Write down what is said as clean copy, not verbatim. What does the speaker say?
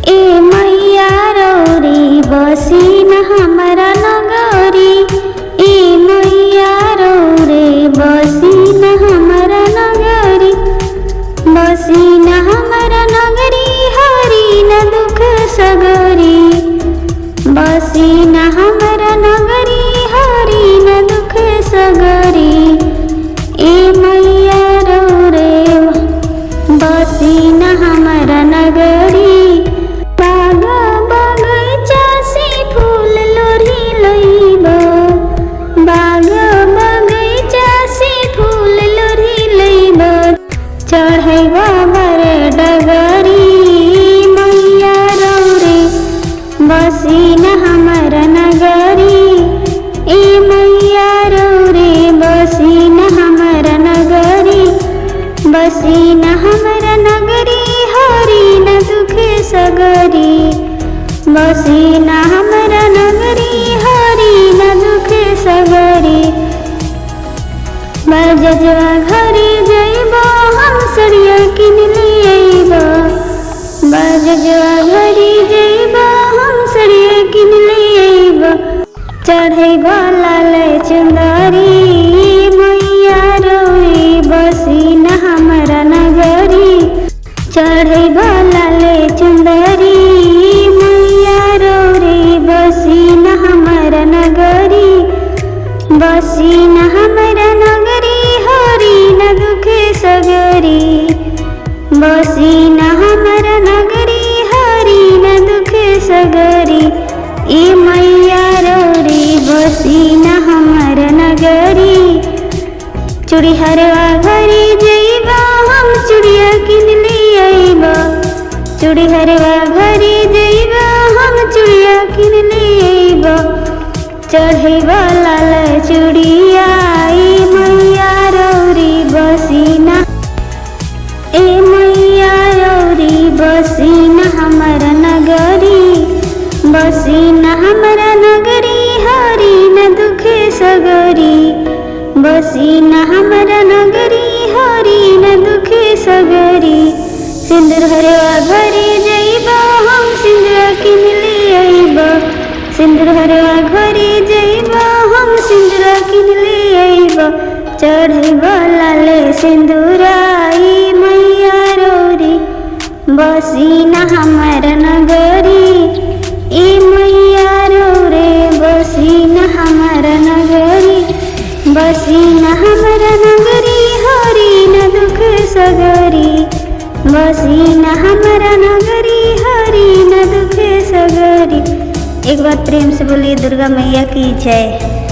ए मैया रौरी बसी न हमरा नगरी, ए मैया रौरे बसी न हमरा नगरी, बसी न हमरा नगरी हरी न दुख सगरी, बसी न हमरा नगरी हरी न दुख सगरी, ए मैया रौरे बसी न हमरा नगरी। बाग बगैचा से फूल लोढ़ी लइब, बाग बगैचा से फूल लोढ़ी लइब, चढ़ैब बर डगरी, मैया रौरे बसी न हमरा नगरी, ए मैया रौरे बसी न हमरा नगरी, बसी न हमरा नगरी हरी न दुख सगरी, बसी न हमरा नगरी हरी न दुख सगरी। बजजवा घरे जइब हम सड़िया किन लियब, बजजवा घरे जइब हम सड़िया किन लियब, चढ़ैब लाल चुंदरी, मैया रौरे बसी न हमरा नगरी, चढ़ैब लाल चुंदरी, मैया रौरे बसी न हमरा नगरी, बसी न हमरा नगरी हरी न दुख सगरी, बसी न हमरा नगरी हरी न दुख सगरी, ए मैया रौरे बसी न हमरा नगरी। चूड़ी हरवा घरे जइब हम चूड़िया किन लियब, चूड़ी हरवा घरे जइब हम चूड़िया किन लियब, चढ़ैब लाल चूड़िया, ए मैया रौरे बसी न, ए मैया रौरे बसी न हमरा नगरी, बसी न हमरा नगरी हरी न दुख सगरी, बसी न हमरा नगरी हरी न दुख सगरी। सिंदूर हरवा घरे जइब हम सिंदूर किन लियब, सिंदूर हरवा घरे जइब हम सिंदूर किन लियब, चढ़ैब लाल सिंदूरा, ए मैया रौरे बसी न हमरा नगरी, ए मैया रौरे बसी न हमरा नगरी, बसी न हमरा नगरी हरी न दुख सगरी, बसी न हमरा नगरी हरी न दुख सगरी। एक बार प्रेम से बोलिए दुर्गा मैया की जय।